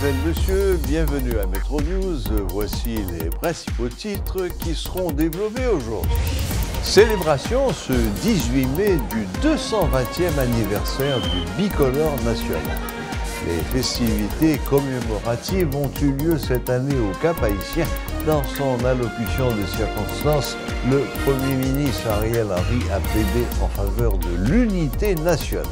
Mesdemoiselles, Messieurs, bienvenue à Metro News. Voici les principaux titres qui seront développés aujourd'hui. Célébration ce 18 mai du 220e anniversaire du bicolore national. Les festivités commémoratives ont eu lieu cette année au Cap-Haïtien. Dans son allocution de circonstance, le Premier ministre Ariel Henry a plaidé en faveur de l'unité nationale.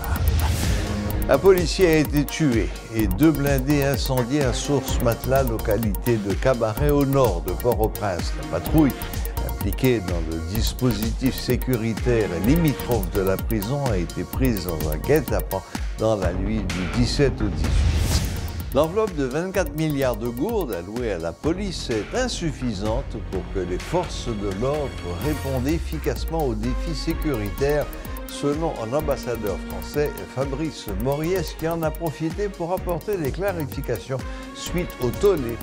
Un policier a été tué et 2 blindés incendiés à Source-Matelas, localité de Cabaret au nord de Port-au-Prince. La patrouille impliquée dans le dispositif sécuritaire limitrophe de la prison a été prise dans un guet-apens dans la nuit du 17 au 18. L'enveloppe de 24 milliards de gourdes allouée à la police est insuffisante pour que les forces de l'ordre répondent efficacement aux défis sécuritaires, selon un ambassadeur français, Fabrice Moriès, qui en a profité pour apporter des clarifications suite au tollé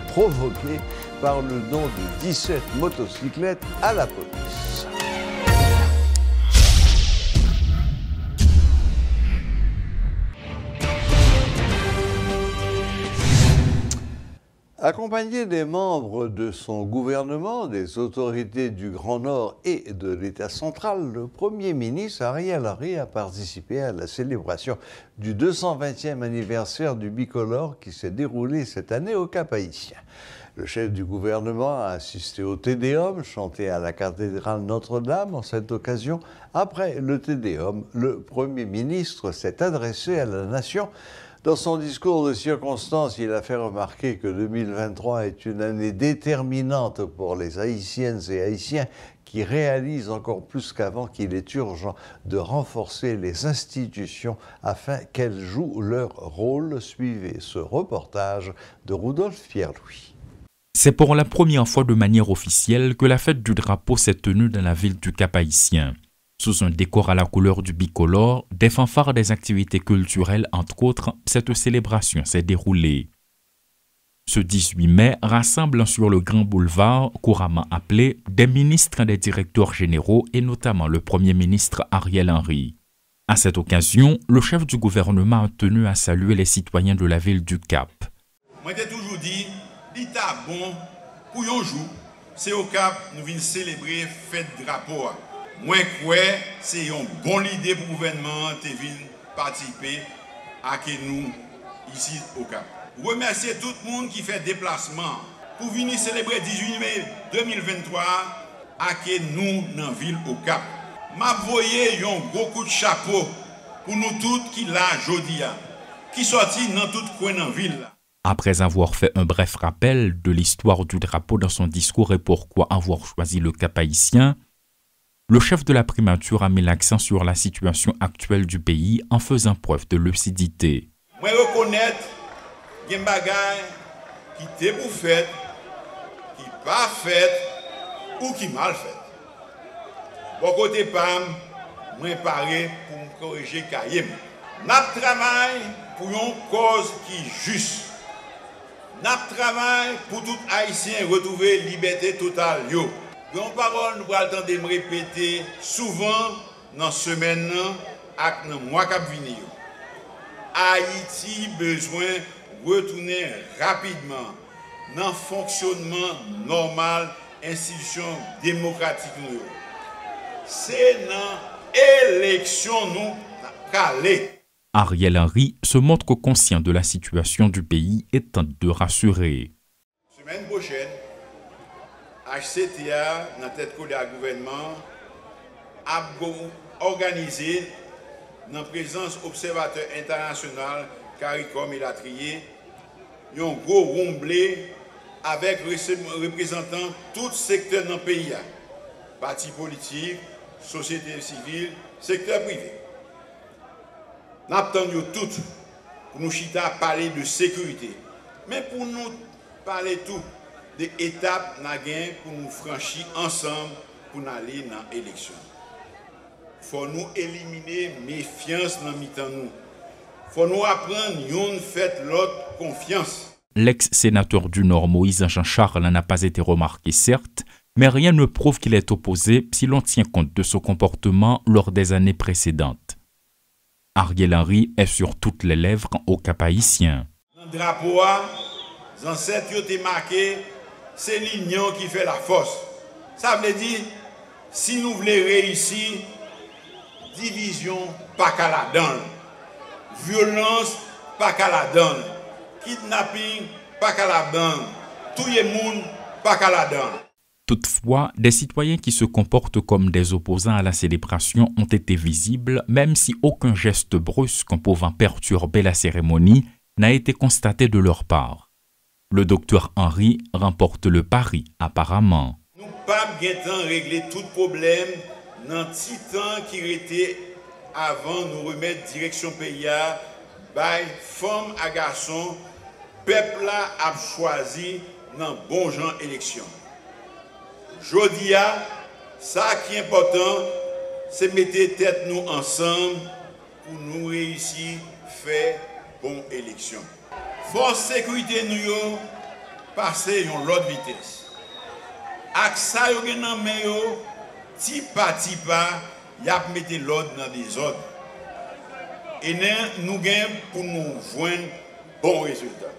provoqué par le don de 17 motocyclettes à la police. Accompagné des membres de son gouvernement, des autorités du Grand Nord et de l'État central, le Premier ministre Ariel Henry a participé à la célébration du 220e anniversaire du bicolore qui s'est déroulé cette année au Cap-Haïtien. Le chef du gouvernement a assisté au Te Deum, chanté à la cathédrale Notre-Dame en cette occasion. Après le Te Deum, le Premier ministre s'est adressé à la nation. Dans son discours de circonstance, il a fait remarquer que 2023 est une année déterminante pour les Haïtiennes et Haïtiens qui réalisent encore plus qu'avant qu'il est urgent de renforcer les institutions afin qu'elles jouent leur rôle. Suivez ce reportage de Rudolph Pierre-Louis. C'est pour la première fois de manière officielle que la fête du drapeau s'est tenue dans la ville du Cap-Haïtien. Sous un décor à la couleur du bicolore, des fanfares, des activités culturelles, entre autres, cette célébration s'est déroulée. Ce 18 mai rassemble sur le grand boulevard, couramment appelé, des ministres, des directeurs généraux et notamment le Premier ministre Ariel Henry. À cette occasion, le chef du gouvernement a tenu à saluer les citoyens de la ville du Cap. Moi, j'ai toujours dit, l'État bon, pour un jour, c'est au Cap, nous venons célébrer fête drapeau. Moi, c'est une bonne idée pour le gouvernement de venir participer à nous ici au Cap. Remercier tout le monde qui fait déplacement pour venir célébrer 18 mai 2023 à nous dans la ville au Cap. Je voyais un gros coup de chapeau pour nous tous qui là aujourd'hui, qui sorti dans tout coin dans la ville. Après avoir fait un bref rappel de l'histoire du drapeau dans son discours et pourquoi avoir choisi le Cap-Haïtien, le chef de la primature a mis l'accent sur la situation actuelle du pays en faisant preuve de lucidité. Moi reconnaître qu'il y a des bagages qui étaient pour fait, qui pas fait ou qui mal fait. Bon côté PAM, moi paré pour me corriger Kayem. N'a travail pour une cause qui est juste. N'a travail pour tout Haïtien retrouver liberté totale yo. Une parole, nous allons entendre me répéter souvent dans la semaine et dans le mois qui vient. Haïti a besoin de retourner rapidement dans le fonctionnement normal de l'institution démocratique. C'est dans l'élection nous calé. Ariel Henry se montre conscient de la situation du pays et tente de rassurer. Semaine prochaine, HCTA, dans la tête du gouvernement, a organisé, dans la présence observateur international CARICOM et Latrier, un gros romblé avec représentants de tout secteur dans le pays. Partis politiques, société civile, secteur privé. Nous attendons tous pour nous parler de sécurité. Mais pour nous parler tout des étapes pour nous franchir ensemble pour aller dans l'élection. Il faut nous éliminer méfiance dans nous. Il faut nous apprendre à faire l'autre confiance. L'ex-sénateur du Nord Moïse Jean-Charles n'a pas été remarqué, certes, mais rien ne prouve qu'il est opposé si l'on tient compte de son comportement lors des années précédentes. Ariel Henry est sur toutes les lèvres au Cap-Haïtien. Dans Le drapeau, les ancêtres ont marqué, c'est l'union qui fait la force. Ça veut dire, si nous voulons réussir, division, pas qu'à la donne. Violence, pas qu'à la donne. Kidnapping, pas qu'à la donne. Tout le monde, pas qu'à la donne. Toutefois, des citoyens qui se comportent comme des opposants à la célébration ont été visibles, même si aucun geste brusque pouvant perturber la cérémonie n'a été constaté de leur part. Le docteur Henry remporte le pari, apparemment. Nous ne pouvons pas régler tout problème dans le petit temps qui était avant nous remettre direction pays, by femmes à garçons, peuple a choisi dans bon genre élection. Jodia, ça qui est important, c'est mettre tête nous ensemble pour nous réussir faire bonne élection. Force sécurité nous passer en l'autre vitesse. Avec ça yo gen nan men yo, tipa y a mettre l'ordre dans des ordres. Et nous gain pour nous joindre bon résultat.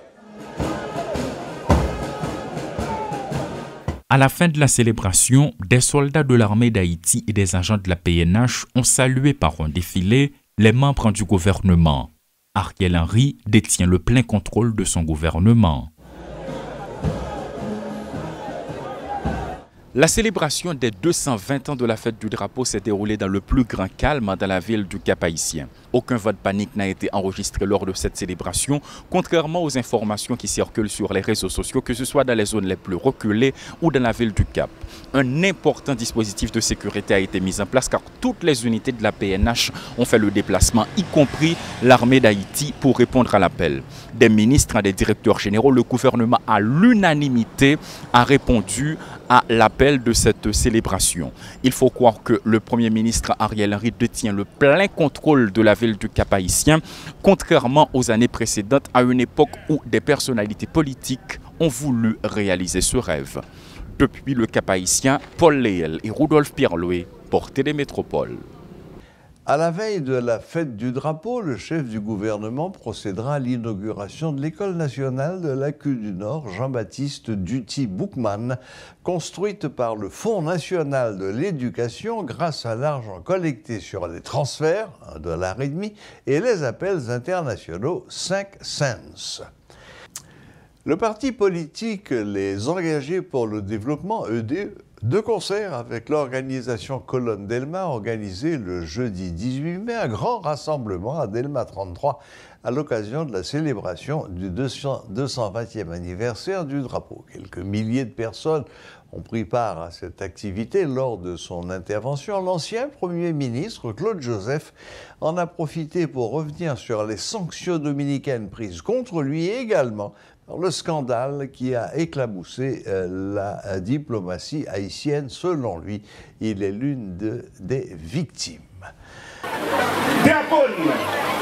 À la fin de la célébration, des soldats de l'armée d'Haïti et des agents de la PNH ont salué par un défilé les membres du gouvernement. Ariel Henry détient le plein contrôle de son gouvernement. La célébration des 220 ans de la fête du drapeau s'est déroulée dans le plus grand calme dans la ville du Cap-Haïtien. Aucun vote panique n'a été enregistré lors de cette célébration, contrairement aux informations qui circulent sur les réseaux sociaux, que ce soit dans les zones les plus reculées ou dans la ville du Cap. Un important dispositif de sécurité a été mis en place car toutes les unités de la PNH ont fait le déplacement, y compris l'armée d'Haïti, pour répondre à l'appel. Des ministres et des directeurs généraux, le gouvernement à l'unanimité a répondu à l'appel de cette célébration. Il faut croire que le Premier ministre Ariel Henry détient le plein contrôle de la ville du Cap-Haïtien, contrairement aux années précédentes, à une époque où des personnalités politiques ont voulu réaliser ce rêve. Depuis le Cap-Haïtien, Paul Léel et Rudolph Pierre-Loué pour Télémétropole. À la veille de la fête du drapeau, le chef du gouvernement procédera à l'inauguration de l'École nationale de l'Acu du Nord, Jean-Baptiste Duty-Boukman, construite par le Fonds national de l'éducation grâce à l'argent collecté sur les transferts, $1,50, et les appels internationaux 5 cents. Le parti politique Les Engagés pour le Développement, EDE, de concert avec l'organisation Colonne Delma, a organisé le jeudi 18 mai un grand rassemblement à Delma 33 à l'occasion de la célébration du 220e anniversaire du drapeau. Quelques milliers de personnes ont pris part à cette activité. Lors de son intervention, l'ancien Premier ministre Claude Joseph en a profité pour revenir sur les sanctions dominicaines prises contre lui et également le scandale qui a éclaboussé la diplomatie haïtienne. Selon lui, il est l'une des victimes. Drapeau,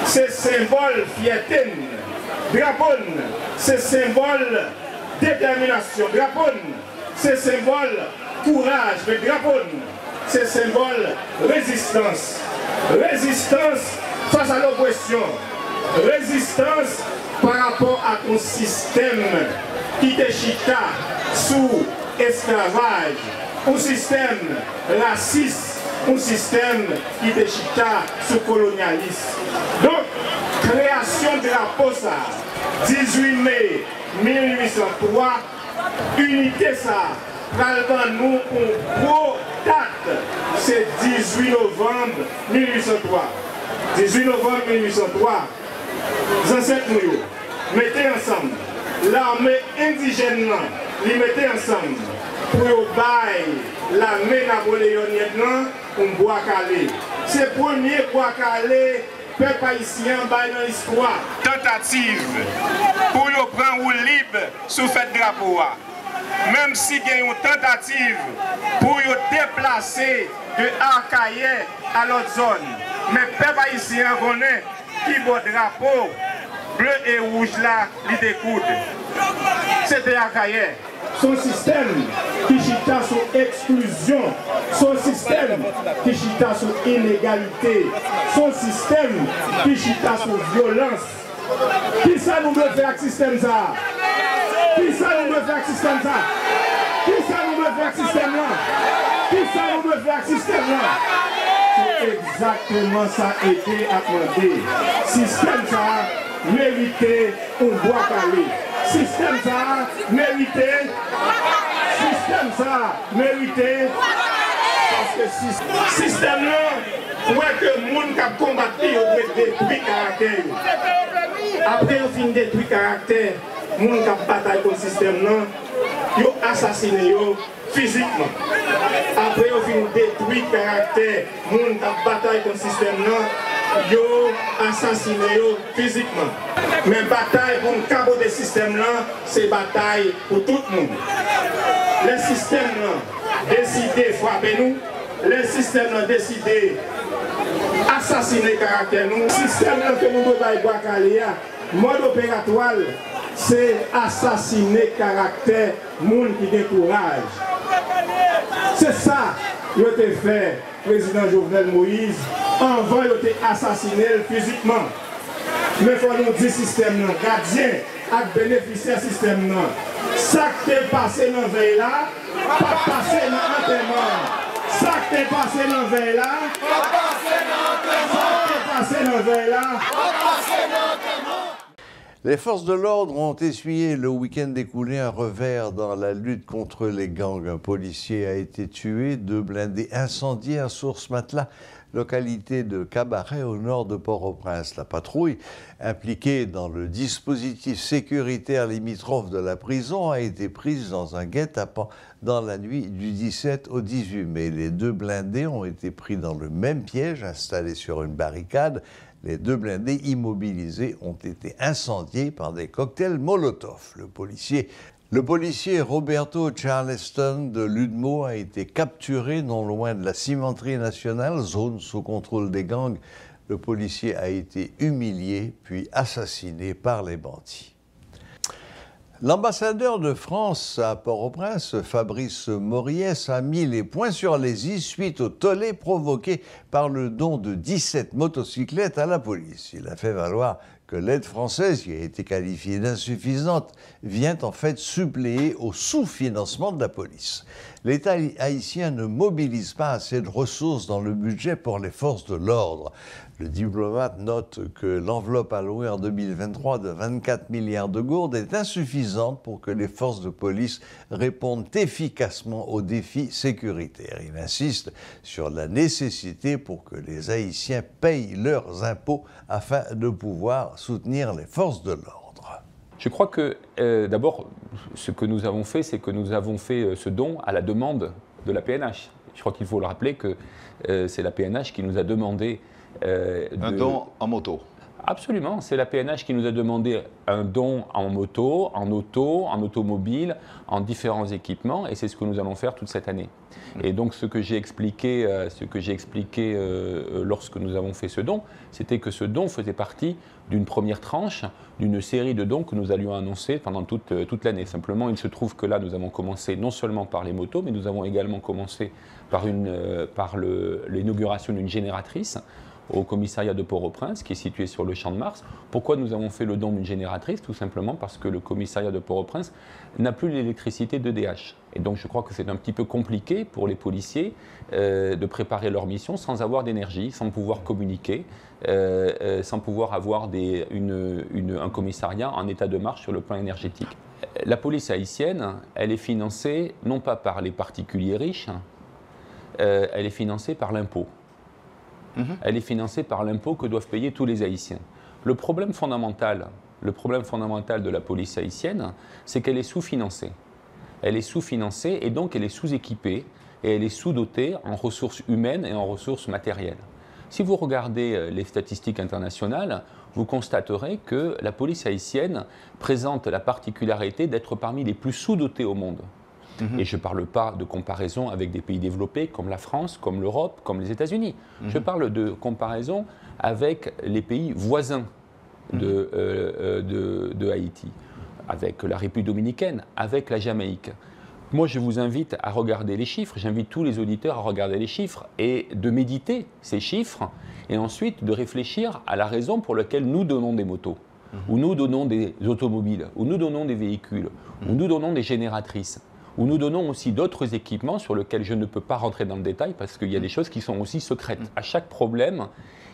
c'est symbole fierté. Drapeau, c'est symbole détermination. Drapeau, c'est symbole courage. Mais drapeau, c'est symbole résistance. Résistance face à l'oppression. Résistance par rapport à ton système qui te chita sous esclavage, un système raciste, un système qui te chita sous colonialisme. Donc, création de la POSA, 18 mai 1803, unité ça, prend nous une gros date, c'est 18 novembre 1803. 18 novembre 1803. Ancêtres nous mettez ensemble, l'armée indigène, les mettez ensemble pour bailler l'armée napoléonienne pour bois calé. C'est le premier bois calé, peuple haïtien baille dans l'histoire. Tentative pour nous prendre libre sous fête drapeau. Même si il y a une tentative pour nous déplacer de Arcaïe à l'autre zone. Mais le peuple haïtien connaît qui beau drapeau bleu et rouge là, il découte. C'était Arcaïe. Son système qui chita sur exclusion, son système qui chita sur inégalité, son système qui chita sur violence, Qui ça nous veut faire avec le système ça? Qui ça nous veut faire avec le système ça? Qui ça nous veut faire avec le système là? Qui ça nous veut faire avec le système là? C'est exactement ça été à demander. Système ça mérité un bois calé. Système ça mérité. Système ça mérité. Parce que système là, ouais que le monde qui a combattu, il doit détruire caractère. Après, on finit détruire caractère. Les gens qui ont bataillé contre le système, ils ont assassiné physiquement. Après, on finit détruire caractère. Les gens qui ont bataillé contre le système, ils ont assassiné physiquement. Mais la bataille pour le cabot du système, c'est bataille pour tout le monde. Le système décide de frapper nous. Le système décide assassiner caractère nous. Le système que nous devons boire caléa, mode opératoire, c'est assassiner caractère monde qui décourage. C'est ça que a fait le président Jovenel Moïse avant de assassiner physiquement. Mais il faut nous dire système gardien et bénéficiaire système. Ça qui est passé dans le veille là, pas passé dans l'enterrement. Ça qui est passé dans le veille là, pas passé dans l'enterrement. Les forces de l'ordre ont essuyé le week-end écoulé un revers dans la lutte contre les gangs. Un policier a été tué, 2 blindés incendiés à Source-Matelas, localité de Cabaret au nord de Port-au-Prince. La patrouille, impliquée dans le dispositif sécuritaire limitrophe de la prison, a été prise dans un guet-apens dans la nuit du 17 au 18 mai. Les 2 blindés ont été pris dans le même piège installé sur une barricade. Les 2 blindés immobilisés ont été incendiés par des cocktails Molotov. Le policier Roberto Charleston de Ludmo a été capturé non loin de la cimenterie nationale, zone sous contrôle des gangs. Le policier a été humilié puis assassiné par les bandits. L'ambassadeur de France à Port-au-Prince, Fabrice Moriès, a mis les points sur les i suite au tollé provoqué par le don de 17 motocyclettes à la police. Il a fait valoir que l'aide française, qui a été qualifiée d'insuffisante, vient en fait suppléer au sous-financement de la police. L'État haïtien ne mobilise pas assez de ressources dans le budget pour les forces de l'ordre. Le diplomate note que l'enveloppe allouée en 2023 de 24 milliards de gourdes est insuffisante pour que les forces de police répondent efficacement aux défis sécuritaires. Il insiste sur la nécessité pour que les Haïtiens payent leurs impôts afin de pouvoir soutenir les forces de l'ordre. Je crois que, d'abord, ce que nous avons fait, c'est que nous avons fait ce don à la demande de la PNH. Je crois qu'il faut le rappeler que c'est la PNH qui nous a demandé un don en moto. Absolument, c'est la PNH qui nous a demandé un don en moto, en automobile, en différents équipements, et c'est ce que nous allons faire toute cette année. Et donc ce que j'ai expliqué, lorsque nous avons fait ce don, c'était que ce don faisait partie d'une première tranche, d'une série de dons que nous allions annoncer pendant toute l'année. Simplement, il se trouve que là, nous avons commencé non seulement par les motos, mais nous avons également commencé par l'inauguration d'une génératrice au commissariat de Port-au-Prince, qui est situé sur le Champ de Mars. Pourquoi nous avons fait le don d'une génératrice? Tout simplement parce que le commissariat de Port-au-Prince n'a plus l'électricité d'EDH. Et donc je crois que c'est un petit peu compliqué pour les policiers de préparer leur mission sans avoir d'énergie, sans pouvoir communiquer, sans pouvoir avoir un commissariat en état de marche sur le plan énergétique. La police haïtienne, elle est financée non pas par les particuliers riches, elle est financée par l'impôt. Elle est financée par l'impôt que doivent payer tous les Haïtiens. Le problème fondamental de la police haïtienne, c'est qu'elle est sous-financée. Elle est sous-financée et donc elle est sous-équipée et elle est sous-dotée en ressources humaines et en ressources matérielles. Si vous regardez les statistiques internationales, vous constaterez que la police haïtienne présente la particularité d'être parmi les plus sous-dotés au monde. Et je ne parle pas de comparaison avec des pays développés comme la France, comme l'Europe, comme les États-Unis. Je parle de comparaison avec les pays voisins de Haïti, avec la République dominicaine, avec la Jamaïque. Moi, je vous invite à regarder les chiffres, j'invite tous les auditeurs à regarder les chiffres et de méditer ces chiffres et ensuite de réfléchir à la raison pour laquelle nous donnons des motos. où nous donnons des automobiles, où nous donnons des véhicules, où nous donnons des génératrices, où nous donnons aussi d'autres équipements sur lesquels je ne peux pas rentrer dans le détail parce qu'il y a des choses qui sont aussi secrètes. À chaque problème,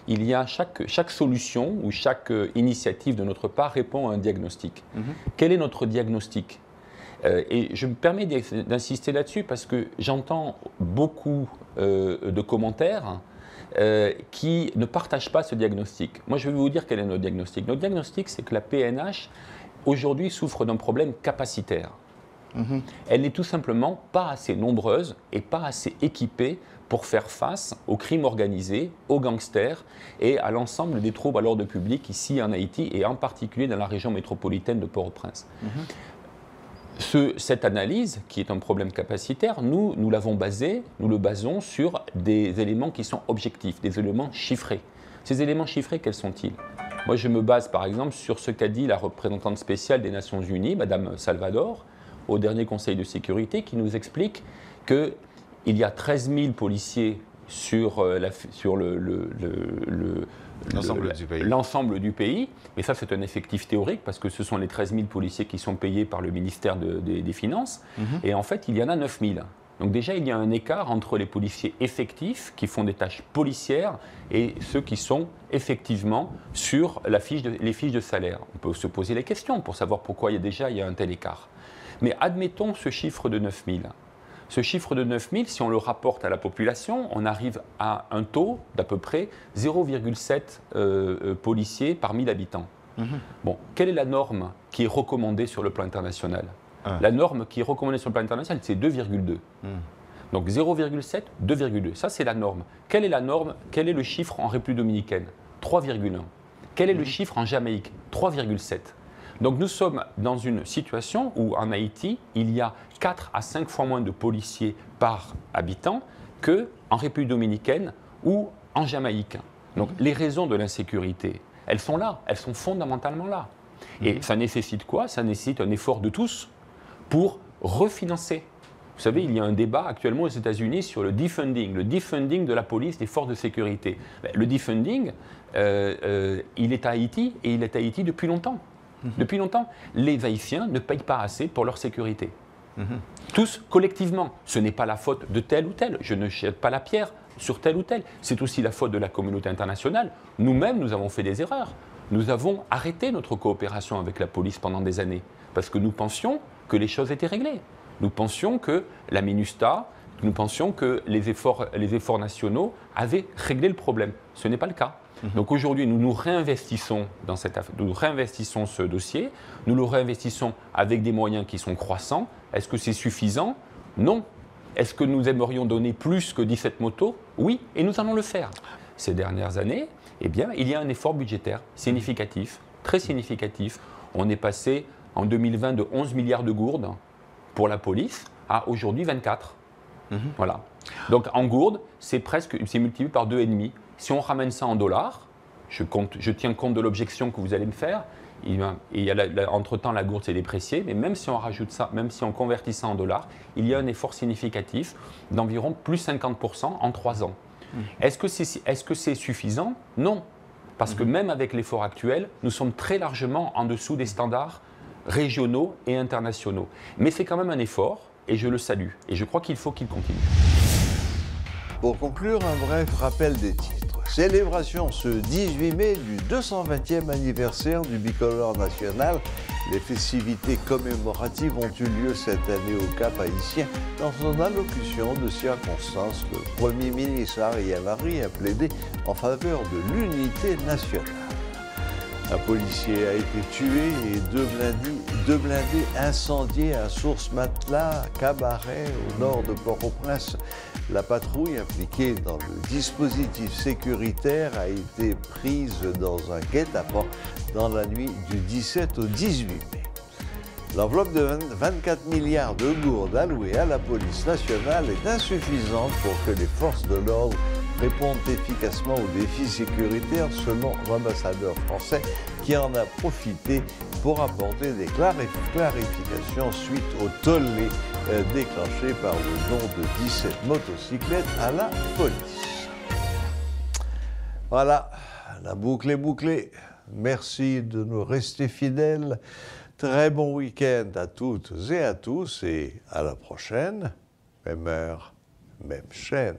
il y a chaque solution ou chaque initiative de notre part répond à un diagnostic. Quel est notre diagnostic ? Et je me permets d'insister là-dessus parce que j'entends beaucoup de commentaires qui ne partagent pas ce diagnostic. Moi, je vais vous dire quel est notre diagnostic. Notre diagnostic, c'est que la PNH, aujourd'hui, souffre d'un problème capacitaire. Elle n'est tout simplement pas assez nombreuse et pas assez équipée pour faire face aux crimes organisés, aux gangsters et à l'ensemble des troubles à l'ordre public ici en Haïti et en particulier dans la région métropolitaine de Port-au-Prince. Cette analyse, qui est un problème capacitaire, nous le basons sur des éléments qui sont objectifs, des éléments chiffrés. Ces éléments chiffrés, quels sont-ils ? Moi, je me base par exemple sur ce qu'a dit la représentante spéciale des Nations Unies, Madame Salvador, au dernier Conseil de sécurité, qui nous explique qu'il y a 13 000 policiers sur l'ensemble du pays. Et ça, c'est un effectif théorique, parce que ce sont les 13 000 policiers qui sont payés par le ministère des Finances. Et en fait, il y en a 9 000. Donc déjà, il y a un écart entre les policiers effectifs, qui font des tâches policières, et ceux qui sont effectivement sur les fiches de salaire. On peut se poser les questions pour savoir pourquoi il y a un tel écart. Mais admettons ce chiffre de 9 000. Ce chiffre de 9 000, si on le rapporte à la population, on arrive à un taux d'à peu près 0,7 policiers par 1000 habitants. Bon, quelle est la norme qui est recommandée sur le plan international ? La norme qui est recommandée sur le plan international, c'est 2,2. Donc 0,7, 2,2. Ça, c'est la norme. Quelle est la norme ? Quel est le chiffre en République dominicaine ? 3,1. Quel est le chiffre en Jamaïque ? 3,7. Donc nous sommes dans une situation où en Haïti, il y a 4 à 5 fois moins de policiers par habitant qu'en République dominicaine ou en Jamaïque. Donc les raisons de l'insécurité, elles sont là, elles sont fondamentalement là. Et ça nécessite quoi ? Ça nécessite un effort de tous pour refinancer. Vous savez, il y a un débat actuellement aux États-Unis sur le defunding de la police, des forces de sécurité. Le defunding, il est à Haïti et il est à Haïti depuis longtemps. Depuis longtemps, les Haïtiens ne payent pas assez pour leur sécurité. Tous, collectivement. Ce n'est pas la faute de tel ou tel. Je ne jette pas la pierre sur tel ou tel. C'est aussi la faute de la communauté internationale. Nous-mêmes, nous avons fait des erreurs. Nous avons arrêté notre coopération avec la police pendant des années parce que nous pensions que les choses étaient réglées. Nous pensions que la MINUSTAH, nous pensions que les efforts nationaux avaient réglé le problème. Ce n'est pas le cas. Donc aujourd'hui, nous réinvestissons dans nous réinvestissons ce dossier, nous le réinvestissons avec des moyens qui sont croissants. Est-ce que c'est suffisant ? Non. Est-ce que nous aimerions donner plus que 17 motos ? Oui, et nous allons le faire. Ces dernières années, eh bien, il y a un effort budgétaire significatif, très significatif. On est passé en 2020 de 11 milliards de gourdes pour la police à aujourd'hui 24. Voilà. Donc en gourdes, c'est multiplié par 2,5. Si on ramène ça en dollars, je tiens compte de l'objection que vous allez me faire, entre-temps la gourde s'est dépréciée, mais même si on rajoute ça, même si on convertit ça en dollars, il y a un effort significatif d'environ plus 50% en 3 ans. Est-ce que c'est suffisant ? Non. Parce que même avec l'effort actuel, nous sommes très largement en dessous des standards régionaux et internationaux. Mais c'est quand même un effort, et je le salue. Et je crois qu'il faut qu'il continue. Pour conclure, un bref rappel des titres. Célébration ce 18 mai du 220e anniversaire du bicolore national. Les festivités commémoratives ont eu lieu cette année au Cap Haïtien. Dans son allocution de circonstance, le Premier ministre Ariel Henry a plaidé en faveur de l'unité nationale. Un policier a été tué et deux blindés incendiés à Source-Matelas, Cabaret, au nord de Port-au-Prince. La patrouille impliquée dans le dispositif sécuritaire a été prise dans un guet-apens dans la nuit du 17 au 18 mai. L'enveloppe de 24 milliards de gourdes allouée à la police nationale est insuffisante pour que les forces de l'ordre répondent efficacement aux défis sécuritaires, selon l'ambassadeur français qui en a profité pour apporter des clarifications suite au tollé déclenché par le don de 17 motocyclettes à la police. Voilà, la boucle est bouclée. Merci de nous rester fidèles. Très bon week-end à toutes et à tous et à la prochaine. Même heure, même chaîne.